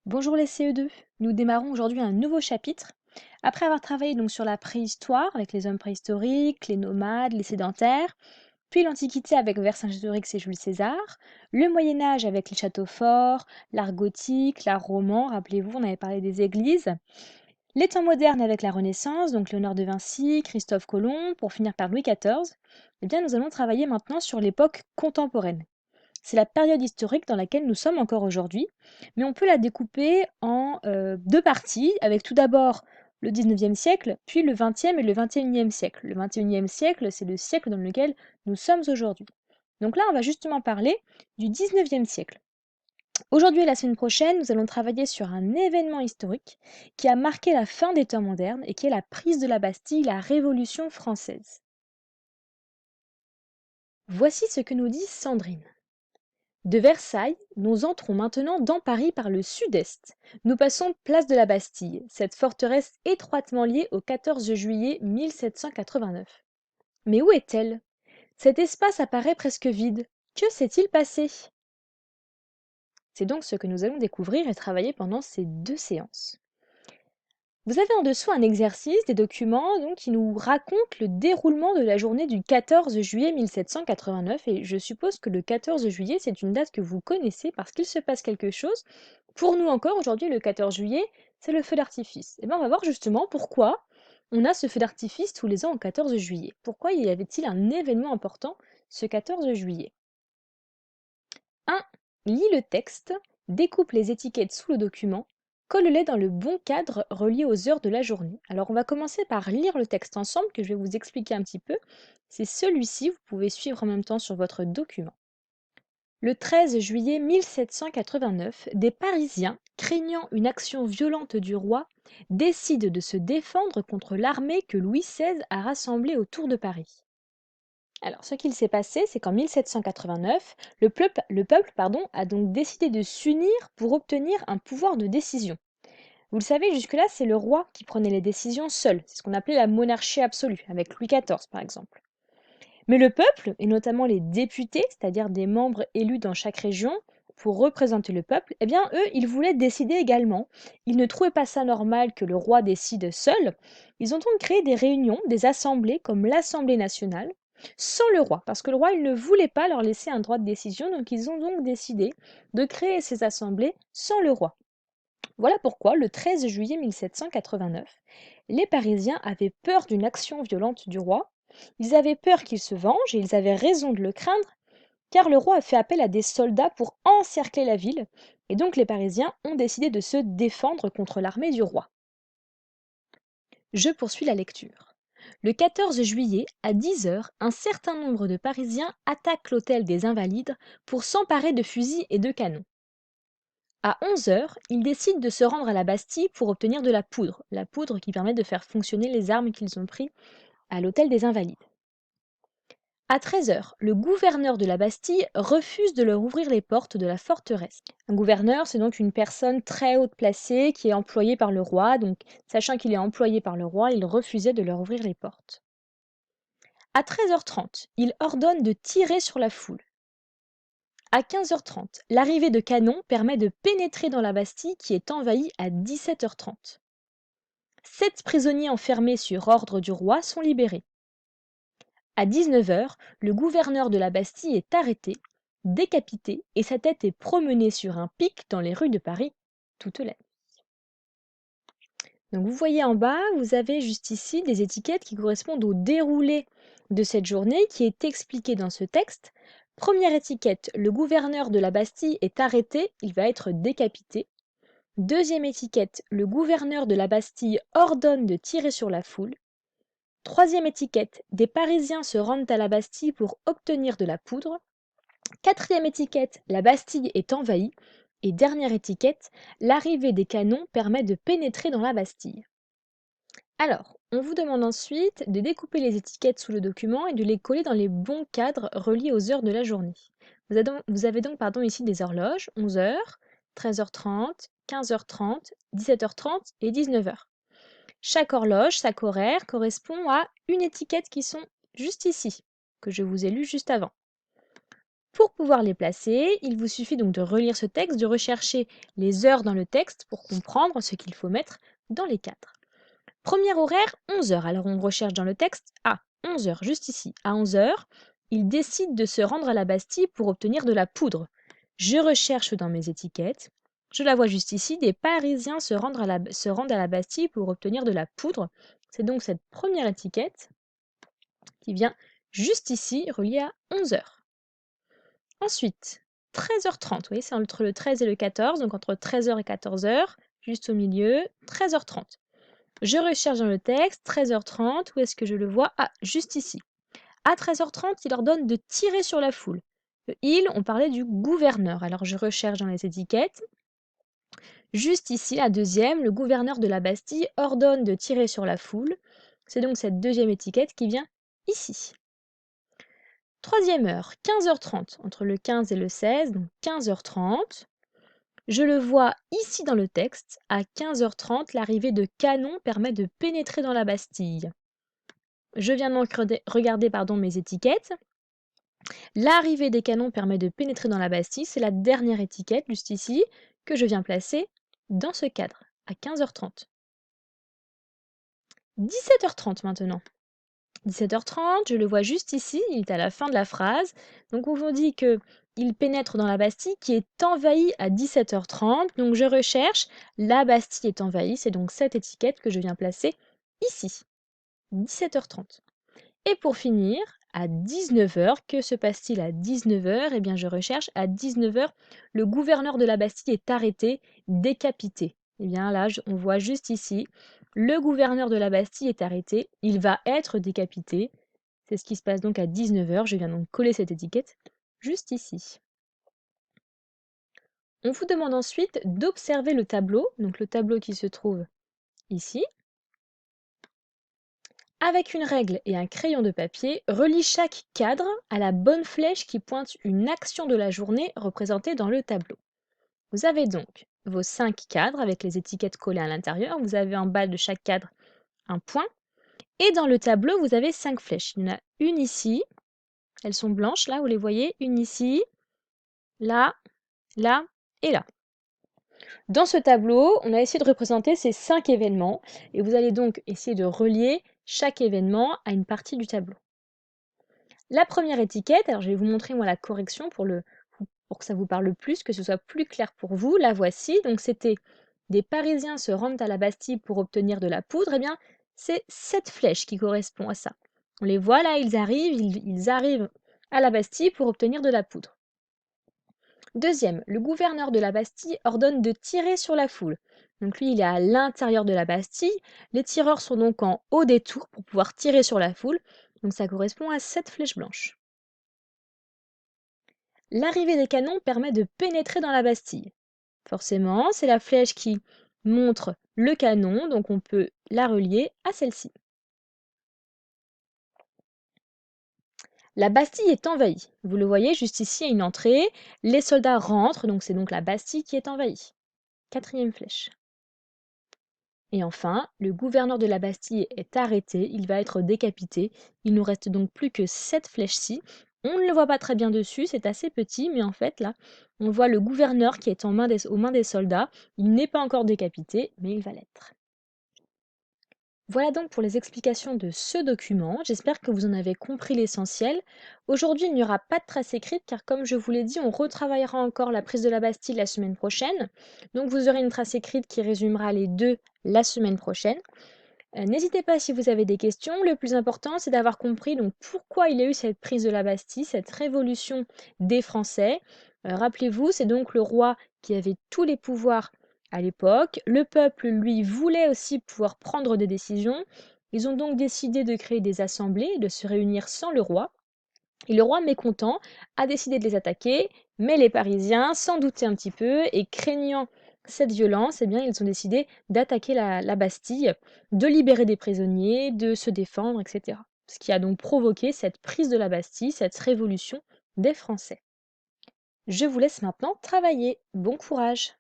Bonjour les CE2, nous démarrons aujourd'hui un nouveau chapitre. Après avoir travaillé donc sur la préhistoire avec les hommes préhistoriques, les nomades, les sédentaires, puis l'Antiquité avec Vercingétorix et Jules César, le Moyen Âge avec les châteaux forts, l'art gothique, l'art roman, rappelez-vous, on avait parlé des églises, les temps modernes avec la Renaissance, donc Léonard de Vinci, Christophe Colomb, pour finir par Louis XIV, eh bien nous allons travailler maintenant sur l'époque contemporaine. C'est la période historique dans laquelle nous sommes encore aujourd'hui, mais on peut la découper en deux parties, avec tout d'abord le 19e siècle, puis le 20e et le 21e siècle. Le 21e siècle, c'est le siècle dans lequel nous sommes aujourd'hui. Donc là, on va justement parler du 19e siècle. Aujourd'hui et la semaine prochaine, nous allons travailler sur un événement historique qui a marqué la fin des temps modernes et qui est la prise de la Bastille, la Révolution française. Voici ce que nous dit Sandrine. De Versailles, nous entrons maintenant dans Paris par le sud-est. Nous passons place de la Bastille, cette forteresse étroitement liée au 14 juillet 1789. Mais où est-elle? Cet espace apparaît presque vide. Que s'est-il passé? C'est donc ce que nous allons découvrir et travailler pendant ces deux séances. Vous avez en dessous un exercice, des documents donc, qui nous racontent le déroulement de la journée du 14 juillet 1789 et je suppose que le 14 juillet, c'est une date que vous connaissez parce qu'il se passe quelque chose. Pour nous encore, aujourd'hui, le 14 juillet, c'est le feu d'artifice. Et bien, on va voir justement pourquoi on a ce feu d'artifice tous les ans au 14 juillet. Pourquoi y avait-il un événement important ce 14 juillet? 1. Lis le texte, découpe les étiquettes sous le document, colle-les dans le bon cadre relié aux heures de la journée. Alors on va commencer par lire le texte ensemble que je vais vous expliquer un petit peu. C'est celui-ci, vous pouvez suivre en même temps sur votre document. Le 13 juillet 1789, des Parisiens, craignant une action violente du roi, décident de se défendre contre l'armée que Louis XVI a rassemblée autour de Paris. Alors, ce qu'il s'est passé, c'est qu'en 1789, le peuple a donc décidé de s'unir pour obtenir un pouvoir de décision. Vous le savez, jusque-là, c'est le roi qui prenait les décisions seul. C'est ce qu'on appelait la monarchie absolue, avec Louis XIV par exemple. Mais le peuple, et notamment les députés, c'est-à-dire des membres élus dans chaque région, pour représenter le peuple, eh bien, eux, ils voulaient décider également. Ils ne trouvaient pas ça normal que le roi décide seul. Ils ont donc créé des réunions, des assemblées, comme l'Assemblée nationale, sans le roi, parce que le roi, il ne voulait pas leur laisser un droit de décision, donc ils ont donc décidé de créer ces assemblées sans le roi. Voilà pourquoi, le 13 juillet 1789, les Parisiens avaient peur d'une action violente du roi. Ils avaient peur qu'il se venge et ils avaient raison de le craindre, car le roi a fait appel à des soldats pour encercler la ville, et donc les Parisiens ont décidé de se défendre contre l'armée du roi. Je poursuis la lecture. Le 14 juillet, à 10 heures, un certain nombre de Parisiens attaquent l'hôtel des Invalides pour s'emparer de fusils et de canons. À 11 heures, ils décident de se rendre à la Bastille pour obtenir de la poudre qui permet de faire fonctionner les armes qu'ils ont prises à l'hôtel des Invalides. À 13 heures, le gouverneur de la Bastille refuse de leur ouvrir les portes de la forteresse. Un gouverneur, c'est donc une personne très haute placée qui est employée par le roi, donc sachant qu'il est employé par le roi, il refusait de leur ouvrir les portes. À 13h30, il ordonne de tirer sur la foule. À 15h30, l'arrivée de canons permet de pénétrer dans la Bastille qui est envahie à 17h30. 7 prisonniers enfermés sur ordre du roi sont libérés. À 19 heures, le gouverneur de la Bastille est arrêté, décapité et sa tête est promenée sur un pic dans les rues de Paris toute la nuit. Donc vous voyez en bas, vous avez juste ici des étiquettes qui correspondent au déroulé de cette journée qui est expliqué dans ce texte. Première étiquette, le gouverneur de la Bastille est arrêté, il va être décapité. Deuxième étiquette, le gouverneur de la Bastille ordonne de tirer sur la foule. Troisième étiquette, des Parisiens se rendent à la Bastille pour obtenir de la poudre. Quatrième étiquette, la Bastille est envahie. Et dernière étiquette, l'arrivée des canons permet de pénétrer dans la Bastille. Alors, on vous demande ensuite de découper les étiquettes sous le document et de les coller dans les bons cadres reliés aux heures de la journée. Vous avez donc ici des horloges, 11 heures, 13h30, 15h30, 17h30 et 19h. Chaque horloge, chaque horaire correspond à une étiquette qui sont juste ici, que je vous ai lu juste avant. Pour pouvoir les placer, il vous suffit donc de relire ce texte, de rechercher les heures dans le texte pour comprendre ce qu'il faut mettre dans les cadres. Premier horaire, 11 heures. Alors on recherche dans le texte à 11 heures, juste ici. À 11 heures, il décide de se rendre à la Bastille pour obtenir de la poudre. Je recherche dans mes étiquettes. Je la vois juste ici. Des Parisiens se rendent à la Bastille pour obtenir de la poudre. C'est donc cette première étiquette qui vient juste ici, reliée à 11 heures. Ensuite, 13h30. Vous voyez, c'est entre le 13 et le 14, donc entre 13 heures et 14 heures, juste au milieu, 13h30. Je recherche dans le texte, 13h30, où est-ce que je le vois? Ah, juste ici. À 13h30, il ordonne de tirer sur la foule. Le il, on parlait du gouverneur. Alors je recherche dans les étiquettes. Juste ici, la deuxième, le gouverneur de la Bastille ordonne de tirer sur la foule. C'est donc cette deuxième étiquette qui vient ici. Troisième heure, 15h30, entre le 15 et le 16, donc 15h30. Je le vois ici dans le texte, à 15h30, l'arrivée de canons permet de pénétrer dans la Bastille. Je viens donc regarder mes étiquettes. L'arrivée des canons permet de pénétrer dans la Bastille, c'est la dernière étiquette, juste ici, que je viens placer dans ce cadre, à 15h30. 17h30 maintenant. 17h30, je le vois juste ici, il est à la fin de la phrase. Donc on vous dit que il pénètre dans la Bastille qui est envahie à 17h30. Donc je recherche, la Bastille est envahie, c'est donc cette étiquette que je viens placer ici, 17h30. Et pour finir, à 19h, que se passe-t-il à 19h? Eh bien je recherche, à 19h, le gouverneur de la Bastille est arrêté, décapité. Eh bien là, on voit juste ici, le gouverneur de la Bastille est arrêté, il va être décapité. C'est ce qui se passe donc à 19h. Je viens donc coller cette étiquette juste ici. On vous demande ensuite d'observer le tableau, donc le tableau qui se trouve ici. Avec une règle et un crayon de papier, relie chaque cadre à la bonne flèche qui pointe une action de la journée représentée dans le tableau. Vous avez donc vos 5 cadres avec les étiquettes collées à l'intérieur. Vous avez en bas de chaque cadre un point. Et dans le tableau, vous avez 5 flèches. Il y en a une ici. Elles sont blanches, là, vous les voyez. Une ici, là, là et là. Dans ce tableau, on a essayé de représenter ces 5 événements. Et vous allez donc essayer de relier chaque événement à une partie du tableau. La première étiquette, alors je vais vous montrer moi la correction pour que ça vous parle plus, que ce soit plus clair pour vous. La voici, donc c'était des Parisiens se rendent à la Bastille pour obtenir de la poudre. Eh bien, c'est cette flèche qui correspond à ça. On les voit là, ils arrivent à la Bastille pour obtenir de la poudre. Deuxième, le gouverneur de la Bastille ordonne de tirer sur la foule. Donc lui, il est à l'intérieur de la Bastille. Les tireurs sont donc en haut des tours pour pouvoir tirer sur la foule. Donc ça correspond à cette flèche blanche. L'arrivée des canons permet de pénétrer dans la Bastille. Forcément, c'est la flèche qui montre le canon, donc on peut la relier à celle-ci. La Bastille est envahie. Vous le voyez juste ici à une entrée. Les soldats rentrent, donc c'est donc la Bastille qui est envahie. Quatrième flèche. Et enfin, le gouverneur de la Bastille est arrêté, il va être décapité. Il nous reste donc plus que cette flèche-ci. On ne le voit pas très bien dessus, c'est assez petit, mais en fait là, on voit le gouverneur qui est aux mains des soldats. Il n'est pas encore décapité, mais il va l'être. Voilà donc pour les explications de ce document. J'espère que vous en avez compris l'essentiel. Aujourd'hui, il n'y aura pas de trace écrite car comme je vous l'ai dit, on retravaillera encore la prise de la Bastille la semaine prochaine. Donc vous aurez une trace écrite qui résumera les deux la semaine prochaine. N'hésitez pas si vous avez des questions. Le plus important, c'est d'avoir compris donc pourquoi il y a eu cette prise de la Bastille, cette révolution des Français. Rappelez-vous, c'est donc le roi qui avait tous les pouvoirs à l'époque. Le peuple, lui, voulait aussi pouvoir prendre des décisions. Ils ont donc décidé de créer des assemblées, de se réunir sans le roi. Et le roi, mécontent, a décidé de les attaquer, mais les Parisiens, s'en doutaient un petit peu et craignant cette violence, eh bien, ils ont décidé d'attaquer la Bastille, de libérer des prisonniers, de se défendre, etc. Ce qui a donc provoqué cette prise de la Bastille, cette révolution des Français. Je vous laisse maintenant travailler. Bon courage!